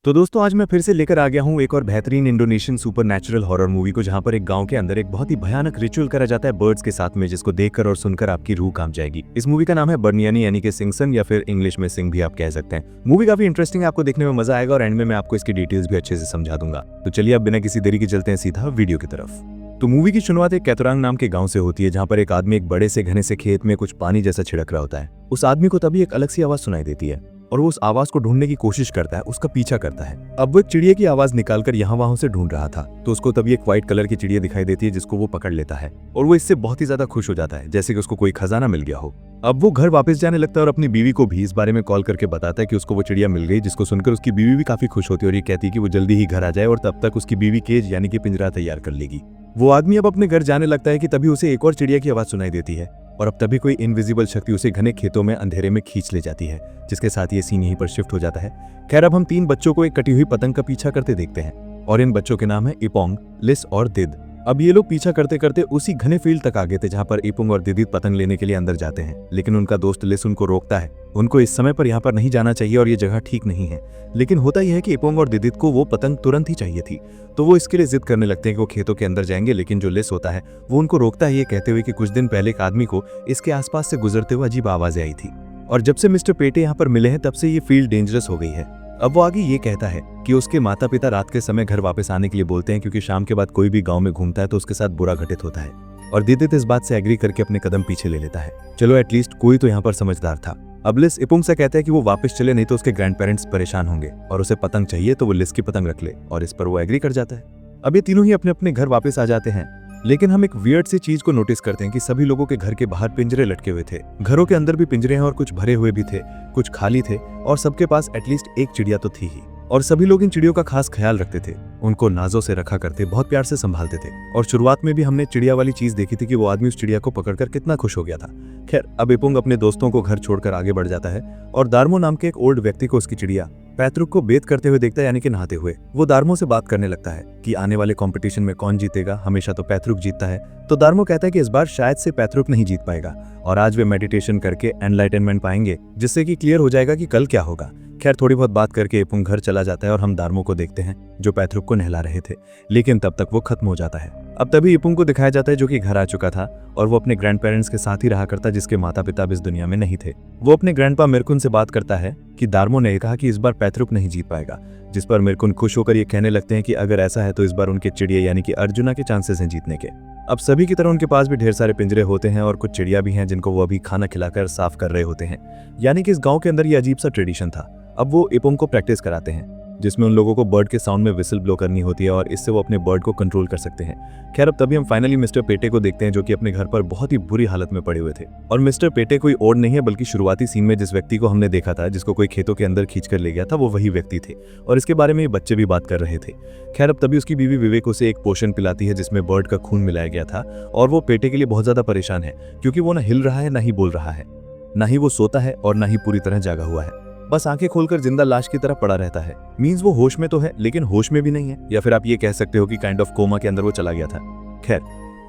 तो दोस्तों आज मैं फिर से लेकर आ गया हूँ एक और बेहतरीन इंडोनेशियन सुपरनैचुरल हॉरर मूवी को, जहाँ पर एक गांव के अंदर एक बहुत ही भयानक रिचुअल करा जाता है बर्ड्स के साथ में, जिसको देखकर और सुनकर आपकी रूह कांप जाएगी। इस मूवी का नाम है बर्नियानी यानी कि सिंगसन, या फिर इंग्लिश में सिंग भी आप कह सकते हैं। मूवी काफी इंटरेस्टिंग है, आपको देखने में मजा आएगा और एंड में मैं आपको इसकी डिटेल्स भी अच्छे से समझा दूंगा। तो चलिए अब बिना किसी देरी के चलते हैं सीधा वीडियो की तरफ। तो मूवी की शुरुआत एक कैतुरांग नाम के गांव से होती है, जहां पर एक आदमी एक बड़े से घने से खेत में कुछ पानी जैसा छिड़क रहा होता है। उस आदमी को तभी एक अलग सी आवाज सुनाई देती है और वो उस आवाज को ढूंढने की कोशिश करता है, उसका पीछा करता है। अब वो एक चिड़िया की आवाज निकालकर यहाँ वहां से ढूंढ रहा था, तो उसको तभी एक व्हाइट कलर की चिड़िया दिखाई देती है, जिसको वो पकड़ लेता है और वो इससे बहुत ही ज्यादा खुश हो जाता है, जैसे कि उसको कोई खजाना मिल गया हो। अब वो घर वापस जाने लगता है और अपनी बीवी को भी इस बारे में कॉल करके बताता है कि उसको वो चिड़िया मिल गई, जिसको सुनकर उसकी बीवी भी काफी खुश होती है और ये कहती है कि वो जल्दी ही घर आ जाए और तब तक उसकी बीवी केज यानी कि पिंजरा तैयार कर लेगी। वो आदमी अब अपने घर जाने लगता है कि तभी उसे एक और चिड़िया की आवाज सुनाई देती है और अब तभी कोई इनविजिबल शक्ति उसे घने खेतों में अंधेरे में खींच ले जाती है, जिसके साथ ये सीन यहीं पर शिफ्ट हो जाता है। खैर अब हम 3 बच्चों को एक कटी हुई पतंग का पीछा करते देखते हैं और इन बच्चों के नाम है इपोंग, लिस और दिद। अब ये लोग पीछा करते करते उसी घने फील्ड तक आ गए थे, जहां पर इपोंग और दिदित पतंग लेने के लिए अंदर जाते हैं, लेकिन उनका दोस्त लिस उनको रोकता है। उनको इस समय पर यहाँ पर नहीं जाना चाहिए और ये जगह ठीक नहीं है, लेकिन होता यह है कि इपोंग और दिदित को वो पतंग तुरंत ही चाहिए थी, तो वो इसके लिए जिद करने लगते हैं कि वो खेतों के अंदर जाएंगे। लेकिन जो लिस होता है वो उनको रोकता है, ये कहते हुए कि कुछ दिन पहले एक आदमी को इसके आसपास से गुजरते हुए अजीब आवाजें आई थी और जब से मिस्टर पेटे यहाँ पर मिले हैं तब से ये फील्ड डेंजरस हो गई है। अब वो आगे ये कहता है कि उसके माता पिता रात के समय घर वापस आने के लिए बोलते हैं, क्योंकि शाम के बाद कोई भी गांव में घूमता है तो उसके साथ बुरा घटित होता है। और दिदित इस बात से एग्री करके अपने कदम पीछे ले लेता है। चलो एटलीस्ट कोई तो यहाँ पर समझदार था। अब लिस इपोंग से कहता है कि वो वापस चले, नहीं तो उसके ग्रैंड पेरेंट्स परेशान होंगे, और उसे पतंग चाहिए तो वो लिस की पतंग रख ले, और इस पर वो एग्री कर जाता है। अब ये तीनों ही अपने अपने घर वापस आ जाते हैं, लेकिन हम एक वियर्ड सी चीज को नोटिस करते हैं कि सभी लोगों के घर के बाहर पिंजरे लटके हुए थे। घरों के अंदर भी पिंजरे हैं और कुछ भरे हुए भी थे, कुछ खाली थे और सबके पास एटलीस्ट एक चिड़िया तो थी ही। और सभी लोग इन चिड़ियों का खास ख्याल रखते थे, उनको नाजों से रखा करते, बहुत प्यार से संभालते थे। और शुरुआत में भी हमने चिड़िया वाली चीज देखी थी कि वो आदमी उस चिड़िया को पकड़कर कितना खुश हो गया था। खैर अब इपोंग अपने दोस्तों को घर छोड़कर आगे बढ़ जाता है और दार्मो नाम के एक ओल्ड व्यक्ति को उसकी चिड़िया पैतृक को बेत करते हुए देखता है, यानी कि नहाते हुए। वो दार्मो से बात करने लगता है कि आने वाले कंपटीशन में कौन जीतेगा, हमेशा तो पैतृक जीतता है। तो दार्मो कहता है कि इस बार शायद से पैतृक नहीं जीत पाएगा और आज वे मेडिटेशन करके एनलाइटनमेंट पाएंगे, जिससे कि क्लियर हो जाएगा कि कल क्या होगा। खैर थोड़ी बहुत बात करके इपोंग घर चला जाता है और हम दार्मो को देखते हैं जो पैतृक को नहला रहे थे, लेकिन तब तक वो खत्म हो जाता है। अब तभी इपोंग को दिखाया जाता है जो कि घर आ चुका था और वो अपने ग्रैंड पेरेंट्स के साथ ही रहा करता, जिसके माता पिता अब इस दुनिया में नहीं थे। वो अपने ग्रैंडपा मिरकुन से बात करता है कि दार्मो ने कहा कि इस बार पैतृक नहीं जीत पाएगा, जिस पर मिरकुन खुश होकर ये कहने लगते हैं कि अगर ऐसा है तो इस बार उनके चिड़िया यानी कि अर्जुना के चांसेस हैं जीतने के। अब सभी की तरह उनके पास भी ढेर सारे पिंजरे होते हैं और कुछ चिड़िया भी हैं जिनको वो अभी खाना खिलाकर साफ कर रहे होते हैं, यानी कि इस गाँव के अंदर ये अजीब सा ट्रेडिशन था। अब वो इपोंग को प्रैक्टिस कराते हैं, जिसमें उन लोगों को बर्ड के साउंड में विसल ब्लो करनी होती है और इससे वो अपने बर्ड को कंट्रोल कर सकते हैं। खैर अब तभी हम फाइनली मिस्टर पेटे को देखते हैं, जो कि अपने घर पर बहुत ही बुरी हालत में पड़े हुए थे। और मिस्टर पेटे कोई और नहीं है बल्कि शुरुआती सीन में जिस व्यक्ति को हमने देखा था, जिसको कोई खेतों के अंदर खींच कर ले गया था, वो वही व्यक्ति थे और इसके बारे में ये बच्चे भी बात कर रहे थे। खैर अब तभी उसकी बीवी विवेक उसे एक पोशन पिलाती है जिसमें बर्ड का खून मिलाया गया था और वो पेटे के लिए बहुत ज्यादा परेशान है, क्योंकि वो ना हिल रहा है, ना ही बोल रहा है, ना ही वो सोता है और ना ही पूरी तरह जागा हुआ है। बस आंखें खोलकर जिंदा लाश की तरह पड़ा रहता है। मींस वो होश में तो है लेकिन होश में भी नहीं है, या फिर आप ये कह सकते हो कि काइंड ऑफ कोमा के अंदर वो चला गया था। खैर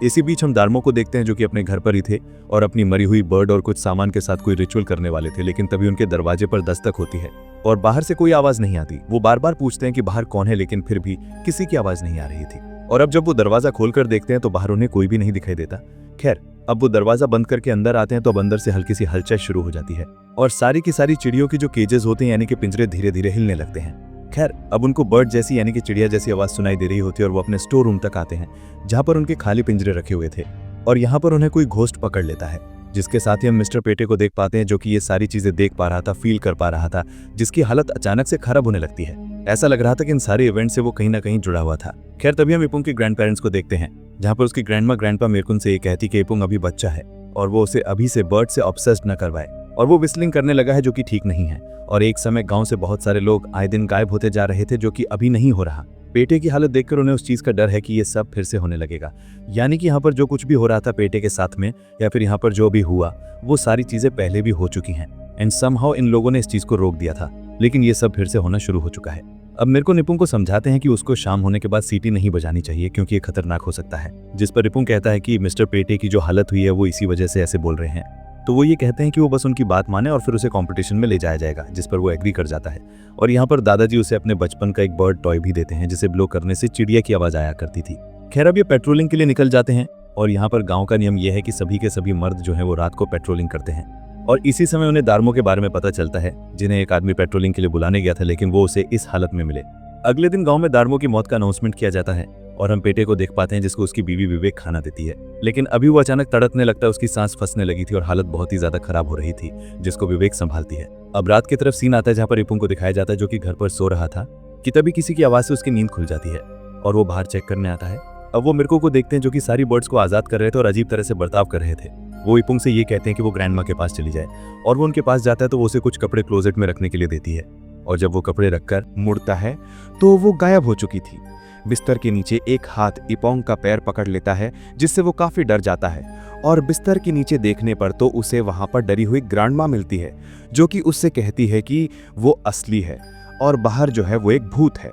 इसी बीच हम दार्मो को देखते हैं, जो कि अपने घर पर ही थे और अपनी मरी हुई बर्ड और कुछ सामान के साथ कोई रिचुअल करने वाले थे, लेकिन तभी उनके दरवाजे पर दस्तक होती है और बाहर से कोई आवाज नहीं आती। वो बार बार पूछते हैं कि बाहर कौन है, लेकिन फिर भी किसी की आवाज नहीं आ रही थी। और अब जब वो दरवाजा खोलकर देखते हैं तो बाहर उन्हें कोई भी नहीं दिखाई देता। खैर अब वो दरवाजा बंद करके अंदर आते हैं तो अब अंदर से हल्की सी हलचल शुरू हो जाती है और सारी की सारी चिड़ियों की जो केजेस होते हैं यानी कि पिंजरे धीरे धीरे हिलने लगते हैं। खैर अब उनको बर्ड जैसी यानी कि चिड़िया जैसी आवाज सुनाई दे रही होती है और वो अपने स्टोर रूम तक आते हैं, जहां पर उनके खाली पिंजरे रखे हुए थे और यहाँ पर उन्हें कोई घोस्ट पकड़ लेता है, जिसके साथ ही हम मिस्टर पेटे को देख पाते हैं, जो कि ये सारी चीजें देख पा रहा था, फील कर पा रहा था, जिसकी हालत अचानक से खराब होने लगती है। ऐसा लग रहा था कि इन सारे इवेंट से वो कहीं ना कहीं जुड़ा हुआ था। खैर तभी हम इपोंग के ग्रैंड पेरेंट्स को देखते हैं, जहाँ पर उसकी ग्रैंडमा ग्रैंडपा मिरकुन से ये कहती कि इपोंग अभी बच्चा है और वो उसे अभी से बर्ड से ऑब्सेस्ड न करवाए, और वो विस्लिंग करने लगा है जो कि ठीक नहीं है। और एक समय गांव से बहुत सारे लोग आए दिन गायब होते जा रहे थे, जो कि अभी नहीं हो रहा। पेटे की हालत देखकर उन्हें उस चीज का डर है कि ये सब फिर से होने लगेगा, यानी कि यहाँ पर जो कुछ भी हो रहा था पेटे के साथ में या फिर यहाँ पर जो भी हुआ वो सारी चीजें पहले भी हो चुकी हैं एंड समहाउ इन लोगों ने इस चीज को रोक दिया था, लेकिन ये सब फिर से होना शुरू हो चुका है। अब मेरे को निपुंग को समझाते हैं कि उसको शाम होने के बाद सीटी नहीं बजानी चाहिए क्योंकि ये खतरनाक हो सकता है, जिस पर निपुंग कहता है कि मिस्टर पेटे की जो हालत हुई है वो इसी वजह से ऐसे बोल रहे हैं। तो वो ये कहते हैं कि वो बस उनकी बात माने और फिर उसे कंपटीशन में ले जाया जाएगा, जिस पर वो एग्री कर जाता है। और यहाँ पर दादाजी उसे अपने बचपन का एक बर्ड टॉय भी देते हैं, जिसे ब्लो करने से चिड़िया की आवाज आया करती थी। खैर अब ये पेट्रोलिंग के लिए निकल जाते हैं और यहाँ पर गांव का नियम यह है कि सभी के सभी मर्द जो हैं वो रात को पेट्रोलिंग करते हैं। और इसी समय उन्हें दार्मो के बारे में पता चलता है, जिन्हें एक आदमी पेट्रोलिंग के लिए बुलाने गया था, लेकिन वो उसे इस हालत में मिले। अगले दिन गांव में दार्मो की मौत का अनाउंसमेंट किया जाता है और हम पेटे को देख पाते हैं, जिसको उसकी बीवी विवेक खाना देती है। लेकिन अभी वो अचानक तड़कने लगता है, उसकी सांस फंसने लगी थी और हालत बहुत ही ज्यादा खराब हो रही थी, जिसको विवेक संभालती है। अब रात की तरफ सीन आता है, जहाँ पर इपुंग को दिखाया जाता है, जो कि घर पर सो रहा था, कि तभी किसी की आवाज से उसकी नींद खुल जाती है और वो बाहर चेक करने आता है। अब वो मिर्को को देखते हैं, जो कि सारी बर्ड्स को आजाद कर रहे थे और अजीब तरह से बर्ताव कर रहे थे। वो इपुंग से ये कहते हैं कि वो ग्रैंडमा के पास चली जाए और वो उनके पास जाता है तो वो उसे कुछ कपड़े क्लोजेट में रखने के लिए देती है। और जब वो कपड़े रखकर मुड़ता है तो वो गायब हो चुकी थी। बिस्तर के नीचे एक हाथ इपोंग का पैर पकड़ लेता है, जिससे वो काफी डर जाता है। और बिस्तर के नीचे देखने पर तो उसे वहां पर डरी हुई ग्रैंडमा मिलती है, जो कि उससे कहती है कि वो असली है और बाहर जो है वो एक भूत है।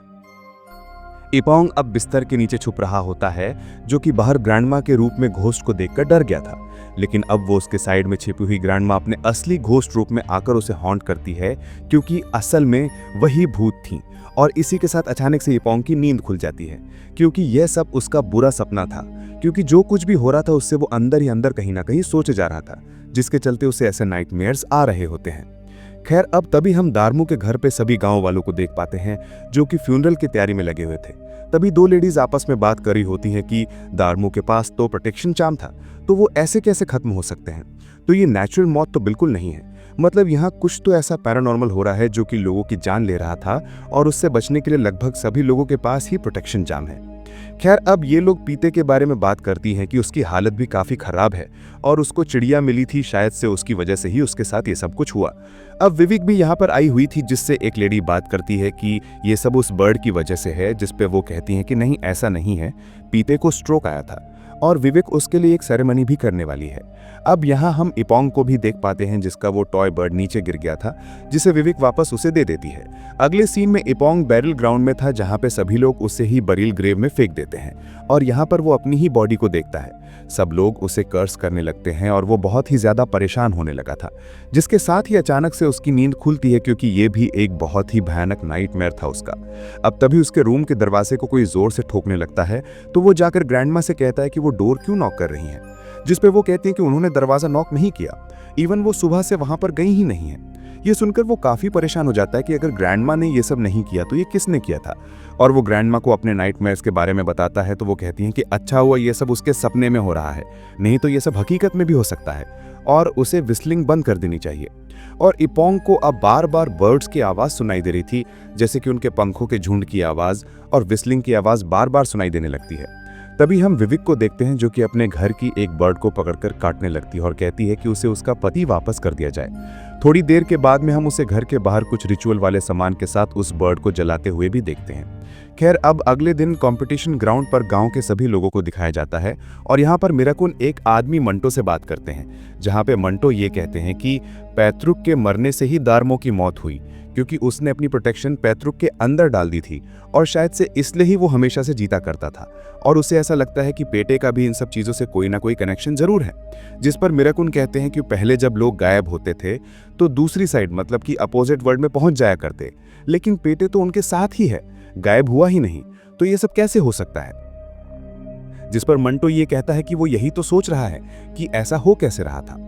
इपोंग अब बिस्तर के नीचे छुप रहा होता है, जो कि बाहर ग्रैंडमा के रूप में घोस्ट को देखकर डर गया था। लेकिन अब वो उसके साइड में छिपी हुई ग्रैंडमा अपने असली घोस्ट रूप में आकर उसे हॉन्ट करती है, क्योंकि असल में वही भूत थी। और इसी के साथ अचानक से इपोंग की नींद खुल जाती है, क्योंकि यह सब उसका बुरा सपना था। क्योंकि जो कुछ भी हो रहा था उससे वो अंदर ही अंदर कहीं ना कहीं सोचे जा रहा था, जिसके चलते उसे ऐसे नाइटमेयर्स आ रहे होते हैं। खैर अब तभी हम दार्मो के घर पे सभी गांव वालों को देख पाते हैं, जो कि फ्यूनरल की तैयारी में लगे हुए थे। तभी दो लेडीज आपस में बात कर रही होती हैं कि दार्मो के पास तो प्रोटेक्शन चार्म था, तो वो ऐसे कैसे खत्म हो सकते हैं। तो ये नेचुरल मौत तो बिल्कुल नहीं है, मतलब यहाँ कुछ तो ऐसा पैरानॉर्मल हो रहा है जो कि लोगों की जान ले रहा था, और उससे बचने के लिए लगभग सभी लोगों के पास ही प्रोटेक्शन चार्म है। खैर अब ये लोग पीते के बारे में बात करती हैं कि उसकी हालत भी काफी खराब है और उसको चिड़िया मिली थी, शायद से उसकी वजह से ही उसके साथ ये सब कुछ हुआ। अब विवेक भी यहाँ पर आई हुई थी, जिससे एक लेडी बात करती है कि ये सब उस बर्ड की वजह से है, जिस पे वो कहती हैं कि नहीं ऐसा नहीं है, पीते को स्ट्रोक आया था और विवेक उसके लिए एक सेरेमनी भी करने वाली है। अब यहाँ हम इपोंग को भी देख पाते हैं, जिसका वो टॉय बर्ड नीचे गिर गया था, जिसे विवेक वापस उसे दे देती है। अगले सीन में इपोंग बैरल ग्राउंड में था, जहाँ पे सभी लोग उसे ही बरील ग्रेव में फेंक देते हैं और यहाँ पर वो अपनी ही बॉडी को देखता है। सब लोग उसे कर्स करने लगते हैं और वो बहुत ही ज्यादा परेशान होने लगा था, जिसके साथ ही अचानक से उसकी नींद खुलती है, क्योंकि ये भी एक बहुत ही भयानक नाइटमेयर था उसका। अब तभी उसके रूम के दरवाजे को कोई जोर से ठोकने लगता है, तो वो जाकर ग्रैंडमा से कहता है कि वो डोर क्यों नॉक कर रही हैं, जिस पे वो कहती हैं कि उन्होंने दरवाजा नॉक नहीं किया, इवन वो सुबह से वहां पर गई ही नहीं है। ये सुनकर वो काफी परेशान हो जाता है कि अगर ग्रैंडमा ने ये सब नहीं किया तो ये किसने किया था। और वो ग्रैंडमा को अपने नाइटमेयर्स के बारे में बताता है, तो वो कहती हैं कि अच्छा हुआ ये सब उसके सपने में हो रहा है, नहीं तो ये सब हकीकत में भी हो सकता है और उसे विस्लिंग बंद कर देनी चाहिए। और इपोंग को अब बार बार बर्ड्स की आवाज सुनाई दे रही थी, जैसे कि उनके पंखों के झुंड की आवाज और विस्लिंग की आवाज बार बार सुनाई देने लगती है। तभी हम विवेक को देखते हैं, जो कि अपने घर की एक बर्ड को पकड़कर काटने लगती है और कहती है कि उसे उसका पति वापस कर दिया जाए। थोड़ी देर के बाद में हम उसे घर के बाहर कुछ रिचुअल वाले सामान के साथ उस बर्ड को जलाते हुए भी देखते हैं। खैर अब अगले दिन कंपटीशन ग्राउंड पर गांव के सभी लोगों को दिखाया जाता है और यहाँ पर मिराकुन एक आदमी मंटो से बात करते हैं, जहाँ पे मंटो ये कहते हैं कि पैतृक के मरने से ही दार्मो की मौत हुई, क्योंकि उसने अपनी प्रोटेक्शन पैतृक के अंदर डाल दी थी और शायद से इसलिए ही वो हमेशा से जीता करता था। और उसे ऐसा लगता है कि पेटे का भी इन सब चीज़ों से कोई ना कोई कनेक्शन जरूर है। जिस पर मिराकुन कहते हैं कि पहले जब लोग गायब होते थे तो दूसरी साइड, मतलब कि अपोजिट वर्ल्ड में पहुंच जाया करते, लेकिन पेटे तो उनके साथ ही है, गायब हुआ ही नहीं, तो ये सब कैसे हो सकता है। जिस पर मंटो ये कहता है कि वो यही तो सोच रहा है कि ऐसा हो कैसे रहा था।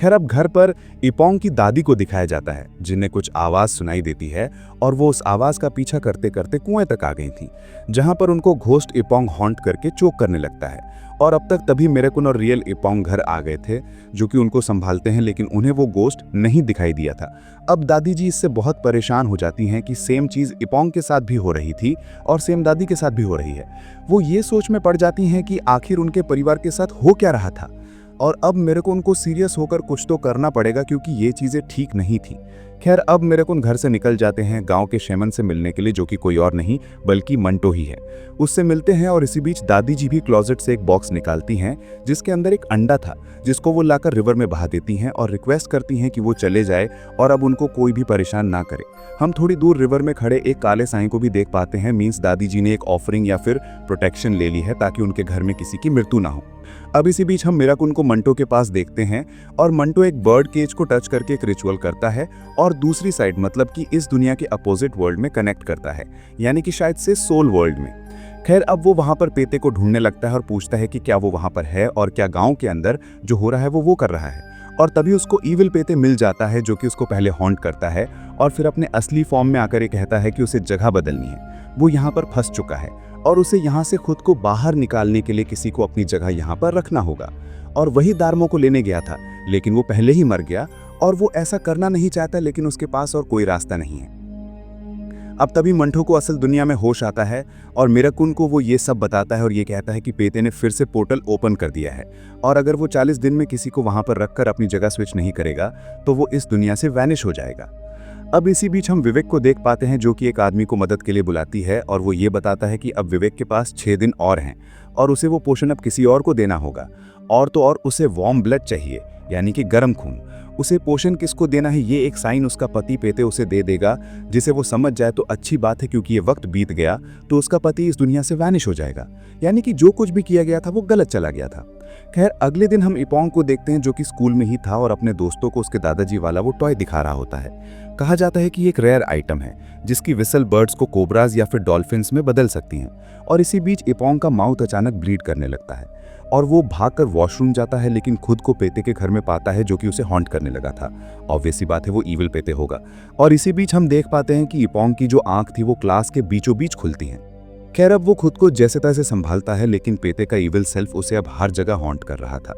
खैर अब घर पर इपोंग की दादी को दिखाया जाता है, जिन्हें कुछ आवाज सुनाई देती है और वो उस आवाज का पीछा करते करते कुएं तक आ गई थी, जहां पर उनको घोस्ट इपोंग हॉन्ट करके चोक करने लगता है। और अब तक तभी मिराकुन और रियल इपोंग घर आ गए थे, जो कि उनको संभालते हैं, लेकिन उन्हें वो घोस्ट नहीं दिखाई दिया था। अब दादी जी इससे बहुत परेशान हो जाती हैं कि सेम चीज इपोंग के साथ भी हो रही थी और सेम दादी के साथ भी हो रही है। वो ये सोच में पड़ जाती हैं कि आखिर उनके परिवार के साथ हो क्या रहा था, और अब मेरे को उनको सीरियस होकर कुछ तो करना पड़ेगा, क्योंकि ये चीजें ठीक नहीं थी। खैर अब मेरे को घर से निकल जाते हैं गांव के शेमन से मिलने के लिए, जो कि कोई और नहीं बल्कि मंटो ही है। उससे मिलते हैं और इसी बीच दादी जी भी क्लोजेट से एक बॉक्स निकालती हैं, जिसके अंदर एक अंडा था, जिसको वो लाकर रिवर में बहा देती हैं और रिक्वेस्ट करती हैं कि वो चले जाए और अब उनको कोई भी परेशान ना करे। हम थोड़ी दूर रिवर में खड़े एक काले साईं को भी देख पाते हैं, मीन्स दादी जी ने एक ऑफरिंग या फिर प्रोटेक्शन ले ली है ताकि उनके घर में किसी की मृत्यु ना हो। अब इसी बीच हम मिराकुन को मंटो के पास देखते हैं और मंटो एक बर्ड केज को टच करके एक रिचुअल करता है और दूसरी साइड मतलब कि इस दुनिया के अपोजिट वर्ल्ड में कनेक्ट करता है, यानी कि शायद से सोल वर्ल्ड में। खैर अब वो वहां पर पेते को ढूंढने लगता है और पूछता है कि क्या वो वहां पर है और क्या गांव के अंदर जो हो रहा है वो कर रहा है। और तभी उसको ईविल पेते मिल जाता है जो कि उसको पहले हॉन्ट करता है और फिर अपने असली फॉर्म में आकर ये कहता है कि उसे जगह बदलनी है, वो यहाँ पर फंस चुका है और उसे यहाँ से खुद को बाहर निकालने के लिए किसी को अपनी जगह यहाँ पर रखना होगा। और वही दार्मो को लेने गया था लेकिन वो पहले ही मर गया और वो ऐसा करना नहीं चाहता, लेकिन उसके पास और कोई रास्ता नहीं है। अब तभी मंटो को असल दुनिया में होश आता है और मिराकुन को वो ये सब बताता है और ये कहता है कि पेते ने फिर से पोर्टल ओपन कर दिया है और अगर वो 40 दिन में किसी को वहां पर रखकर अपनी जगह स्विच नहीं करेगा तो वो इस दुनिया से वैनिश हो जाएगा। अब इसी बीच हम विवेक को देख पाते हैं जो कि एक आदमी को मदद के लिए बुलाती है और वो ये बताता है कि अब विवेक के पास 6 दिन और हैं और उसे वो पोषण अब किसी और को देना होगा, और तो और उसे वार्म ब्लड चाहिए यानी कि गर्म खून। उसे पोषण किसको देना है ये एक साइन उसका पति पेते उसे दे देगा, जिसे वो समझ जाए तो अच्छी बात है क्योंकि ये वक्त बीत गया तो उसका पति इस दुनिया से वैनिश हो जाएगा, यानी कि जो कुछ भी किया गया था वो गलत चला गया था। खैर अगले दिन हम इपोंग को देखते हैं जो कि स्कूल में ही था और अपने दोस्तों को उसके दादाजी वाला वो टॉय दिखा रहा होता है। कहा जाता है कि एक रेयर आइटम है जिसकी विसल बर्ड्स को कोबराज या फिर डॉल्फिन्स में बदल सकती हैं। और इसी बीच इपोंग का माउथ अचानक ब्लीड करने लगता है और वो भागकर वॉशरूम जाता है, लेकिन खुद को पेते के घर में पाता है जो कि उसे हॉन्ट करने लगा था। ऑब्वियस सी बात है वो ईविल पेते होगा। और इसी बीच हम देख पाते हैं कि इपोंग की जो आंख थी वो क्लास के बीचों बीच खुलती है। खैर अब वो खुद को जैसे तैसे संभालता है, लेकिन पेते का ईविल सेल्फ उसे अब हर जगह हॉन्ट कर रहा था।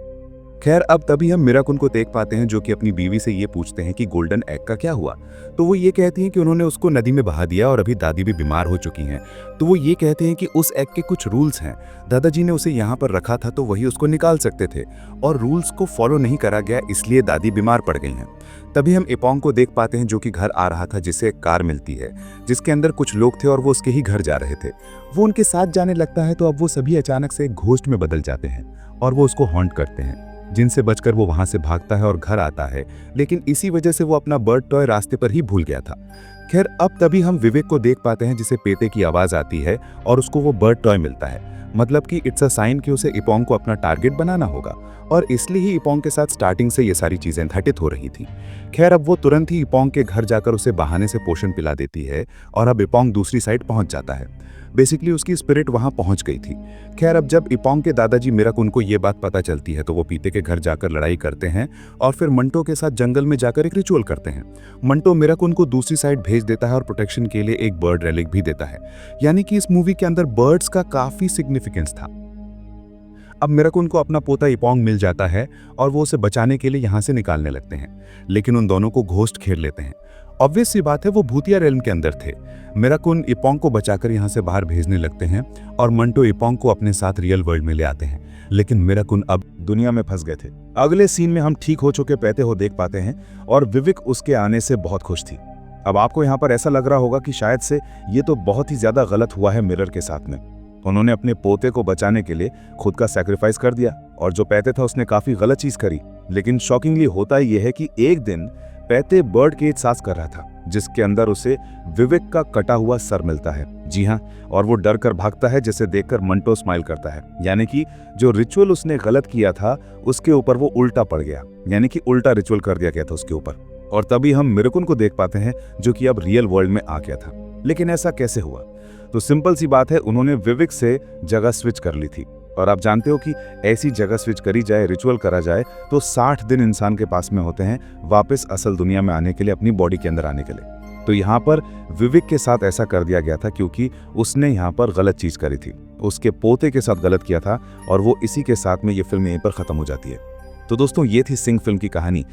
खैर अब तभी हम मिराकुन को देख पाते हैं जो कि अपनी बीवी से ये पूछते हैं कि गोल्डन एग का क्या हुआ। तो वो ये कहती हैं कि उन्होंने उसको नदी में बहा दिया और अभी दादी भी बीमार हो चुकी हैं। तो वो ये कहते हैं कि उस एग के कुछ रूल्स हैं, दादाजी ने उसे यहाँ पर रखा था तो वही उसको निकाल सकते थे और रूल्स को फॉलो नहीं करा गया इसलिए दादी बीमार पड़ गई हैं। तभी हम इपोंग को देख पाते हैं जो कि घर आ रहा था, जिसे एक कार मिलती है जिसके अंदर कुछ लोग थे और वो उसके ही घर जा रहे थे। वो उनके साथ जाने लगता है तो अब वो सभी अचानक से एक घोस्ट में बदल जाते हैं और वो उसको हॉन्ट करते हैं, जिनसे बचकर वो वहां से भागता है और घर आता है, लेकिन इसी वजह से वो अपना बर्ड टॉय रास्ते पर ही भूल गया था। खैर अब तभी हम विवेक को देख पाते हैं जिसे पेते की आवाज आती है और उसको वो बर्ड टॉय मिलता है, मतलब कि इट्स अ साइन कि उसे इपोंग को अपना टारगेट बनाना होगा और इसलिए ही इपोंग के साथ स्टार्टिंग से ये सारी चीजें घटित हो रही थी। खैर अब वो तुरंत ही इपोंग के घर जाकर उसे बहाने से पोषण पिला देती है और अब इपोंग दूसरी साइड पहुंच जाता है। बेसिकली उसकी स्पिरिट वहां पहुंच गई थी। खैर अब जब इपोंग के दादाजी मिराकुन को ये बात पता चलती है तो वो पीते के घर जाकर लड़ाई करते हैं और फिर मंटो के साथ जंगल में जाकर एक रिचुअल करते हैं। मंटो मिराकुन को दूसरी साइड भेज देता है और प्रोटेक्शन के लिए एक बर्ड रेलिक भी देता है, यानी कि इस मूवी के अंदर बर्ड्स का काफी सिग्निफिकेंस था। अब मिराकुन को अपना पोता इपोंग मिल जाता है और वो उसे बचाने के लिए यहाँ से निकालने लगते हैं, लेकिन उन दोनों को घोस्ट घेर लेते हैं। ऑब्वियस सी बात है वो भूतिया रेल्म के अंदर थे। मिराकुन इपोंग को बचाकर यहाँ से बाहर भेजने लगते हैं और मंटो इपोंग को अपने साथ रियल वर्ल्ड में ले आते हैं, लेकिन मिराकुन अब दुनिया में फंस गए थे। अगले सीन में हम ठीक हो चुके पेते हो देख पाते हैं और विवेक उसके आने से बहुत खुश थी। अब आपको यहाँ पर ऐसा लग रहा होगा कि शायद से ये तो बहुत ही ज्यादा गलत हुआ है मिरर के साथ में। उन्होंने अपने पोते को बचाने के लिए खुद का सैक्रिफाइस कर दिया और जो पैते था उसने काफी गलत चीज करी। लेकिन शॉकिंगली होता यह है कि एक दिन पैते बर्ड केज साफ कर रहा था जिसके अंदर उसे विवेक का कटा हुआ सर मिलता है। जी हाँ, और वो डर कर भागता है, जिसे देखकर मंटो स्माइल करता है, यानी कि जो रिचुअल उसने गलत किया था उसके ऊपर वो उल्टा पड़ गया, यानी कि उल्टा रिचुअल कर दिया गया था उसके ऊपर। और तभी हम मिराकुन को देख पाते हैं जो कि अब रियल वर्ल्ड में आ गया था। लेकिन ऐसा कैसे हुआ? तो सिंपल सी बात है, उन्होंने विवेक से जगह स्विच कर ली थी और आप जानते हो कि ऐसी जगह स्विच करी जाए, रिचुअल करा जाए तो 60 दिन इंसान के पास में होते हैं वापस असल दुनिया में आने के लिए, अपनी बॉडी के अंदर आने के लिए। तो यहाँ पर विवेक के साथ ऐसा कर दिया गया था क्योंकि उसने यहाँ पर गलत चीज करी थी, उसके पोते के साथ गलत किया था और वो इसी के साथ में ये फिल्म यहीं पर खत्म हो जाती है। तो दोस्तों ये थी सिंह फिल्म की कहानी।